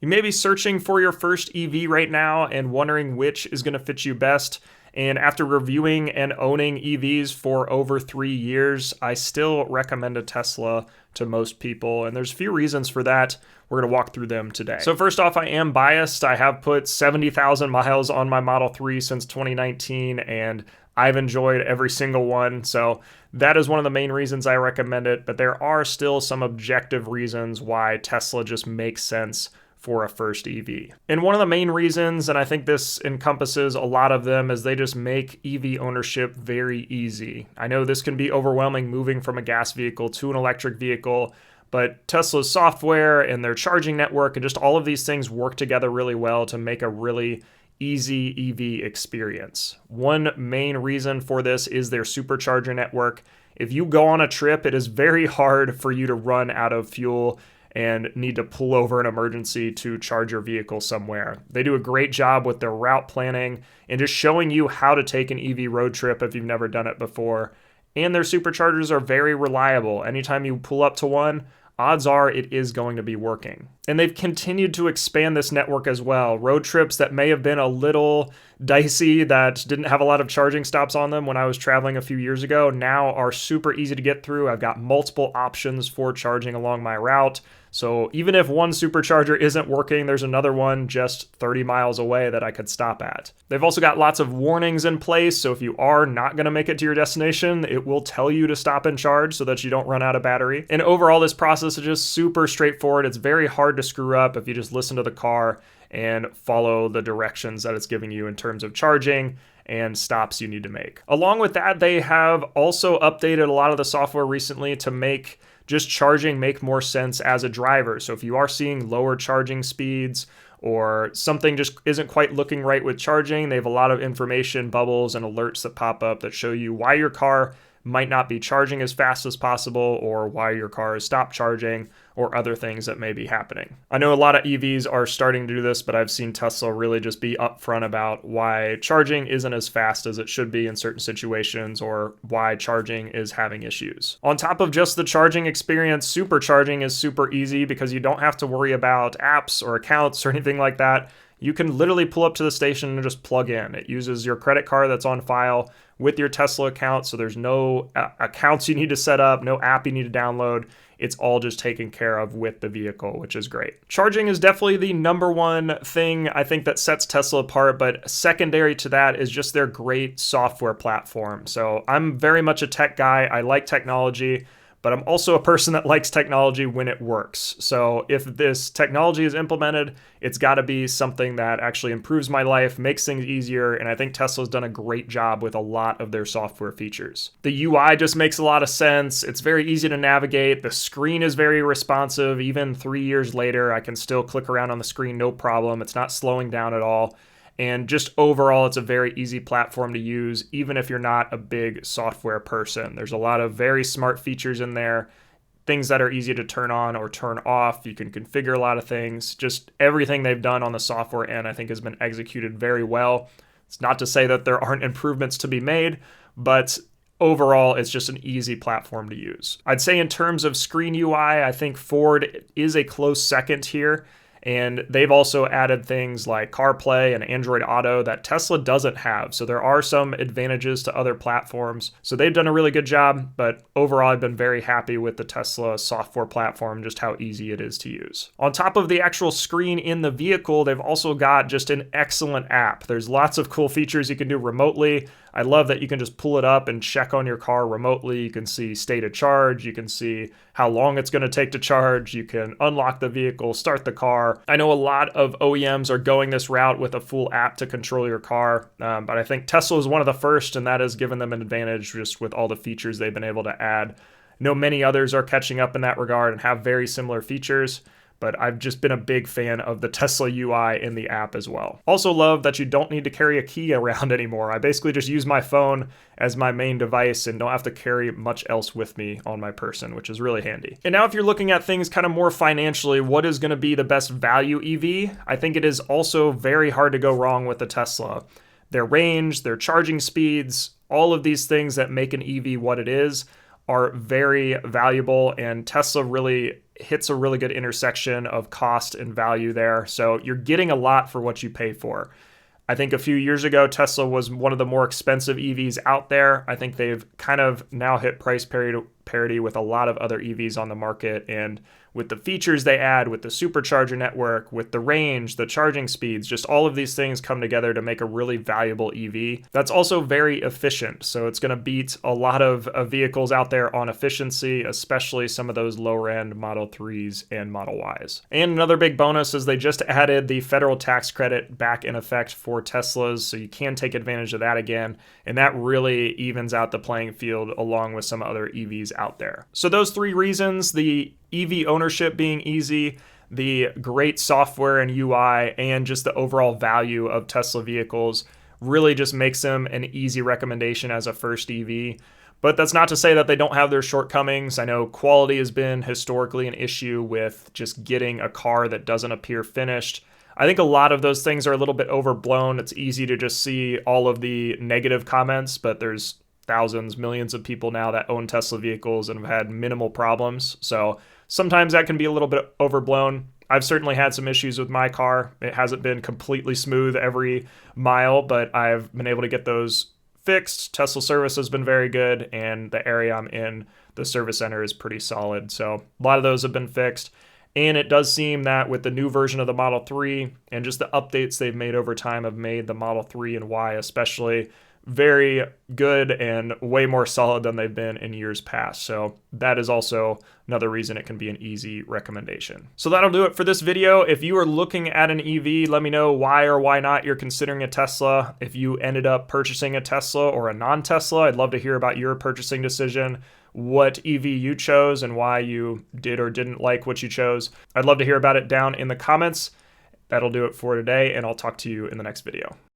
You may be searching for your first EV right now and wondering which is going to fit you best. And after reviewing and owning EVs for over 3 years, I still recommend a Tesla to most people. And there's a few reasons for that. We're going to walk through them today. So first off, I am biased. I have put 70,000 miles on my Model 3 since 2019, and I've enjoyed every single one. So that is one of the main reasons I recommend it. But there are still some objective reasons why Tesla just makes sense for a first EV. And one of the main reasons, and I think this encompasses a lot of them, is they just make EV ownership very easy. I know this can be overwhelming moving from a gas vehicle to an electric vehicle, but Tesla's software and their charging network and just all of these things work together really well to make a really easy EV experience. One main reason for this is their supercharger network. If you go on a trip, it is very hard for you to run out of fuel and need to pull over an emergency to charge your vehicle somewhere. They do a great job with their route planning and just showing you how to take an EV road trip if you've never done it before. And their superchargers are very reliable. Anytime you pull up to one, odds are it is going to be working. And they've continued to expand this network as well. Road trips that may have been a little dicey, that didn't have a lot of charging stops on them when I was traveling a few years ago, now are super easy to get through. I've got multiple options for charging along my route. So even if one supercharger isn't working, there's another one just 30 miles away that I could stop at. They've also got lots of warnings in place, so if you are not going to make it to your destination, it will tell you to stop and charge so that you don't run out of battery. And overall, this process is just super straightforward. It's very hard to screw up if you just listen to the car and follow the directions that it's giving you in terms of charging and stops you need to make. Along with that, they have also updated a lot of the software recently to make just charging make more sense as a driver. So if you are seeing lower charging speeds or something just isn't quite looking right with charging, they have a lot of information, bubbles, and alerts that pop up that show you why your car might not be charging as fast as possible, or why your car has stopped charging, or other things that may be happening. I know a lot of EVs are starting to do this, but I've seen Tesla really just be upfront about why charging isn't as fast as it should be in certain situations, or why charging is having issues. On top of just the charging experience, supercharging is super easy because you don't have to worry about apps or accounts or anything like that. You can literally pull up to the station and just plug in. It uses your credit card that's on file with your Tesla account, so there's no accounts you need to set up, no app you need to download. It's all just taken care of with the vehicle, which is great. Charging is definitely the number one thing I think that sets Tesla apart, but secondary to that is just their great software platform. So I'm very much a tech guy. I like technology, but I'm also a person that likes technology when it works. So if this technology is implemented, it's got to be something that actually improves my life, makes things easier, and I think Tesla's done a great job with a lot of their software features. The UI just makes a lot of sense. It's very easy to navigate. The screen is very responsive. Even 3 years later, I can still click around on the screen, no problem. It's not slowing down at all. And just overall, it's a very easy platform to use, even if you're not a big software person. There's a lot of very smart features in there, things that are easy to turn on or turn off. You can configure a lot of things. Just everything they've done on the software end, I think, has been executed very well. It's not to say that there aren't improvements to be made, but overall, it's just an easy platform to use. I'd say in terms of screen UI, I think Ford is a close second here. And they've also added things like CarPlay and Android Auto that Tesla doesn't have. So there are some advantages to other platforms. So they've done a really good job, but overall I've been very happy with the Tesla software platform, just how easy it is to use. On top of the actual screen in the vehicle, they've also got just an excellent app. There's lots of cool features you can do remotely. I love that you can just pull it up and check on your car remotely. You can see state of charge. You can see how long it's going to take to charge. You can unlock the vehicle, start the car. I know a lot of OEMs are going this route with a full app to control your car, but I think Tesla is one of the first, and that has given them an advantage just with all the features they've been able to add. I know many others are catching up in that regard and have very similar features, but I've just been a big fan of the Tesla UI in the app as well. Also love that you don't need to carry a key around anymore. I basically just use my phone as my main device and don't have to carry much else with me on my person, which is really handy. And now if you're looking at things kind of more financially, what is going to be the best value EV? I think it is also very hard to go wrong with the Tesla. Their range, their charging speeds, all of these things that make an EV what it is are very valuable, and Tesla really hits a really good intersection of cost and value there. So you're getting a lot for what you pay for. I think a few years ago, Tesla was one of the more expensive EVs out there. I think they've kind of now hit price parity with a lot of other EVs on the market. And with the features they add, with the supercharger network, with the range, the charging speeds, just all of these things come together to make a really valuable EV. That's also very efficient. So it's going to beat a lot of vehicles out there on efficiency, especially some of those lower end Model 3s and Model Ys. And another big bonus is they just added the federal tax credit back in effect for Teslas. So you can take advantage of that again. And that really evens out the playing field along with some other EVs out there. So those three reasons, the EV ownership being easy, the great software and UI, and just the overall value of Tesla vehicles really just makes them an easy recommendation as a first EV. But that's not to say that they don't have their shortcomings. I know quality has been historically an issue with just getting a car that doesn't appear finished. I think a lot of those things are a little bit overblown. It's easy to just see all of the negative comments, but there's thousands, millions of people now that own Tesla vehicles and have had minimal problems. So sometimes that can be a little bit overblown. I've certainly had some issues with my car. It hasn't been completely smooth every mile, but I've been able to get those fixed. Tesla service has been very good, and the area I'm in, the service center, is pretty solid. So a lot of those have been fixed. And it does seem that with the new version of the Model 3 and just the updates they've made over time have made the Model 3 and Y especially very good and way more solid than they've been in years past. So that is also another reason it can be an easy recommendation. So that'll do it for this video. If you are looking at an EV, let me know why or why not you're considering a Tesla. If you ended up purchasing a Tesla or a non-Tesla, I'd love to hear about your purchasing decision, what EV you chose and why you did or didn't like what you chose. I'd love to hear about it down in the comments. That'll do it for today, and I'll talk to you in the next video.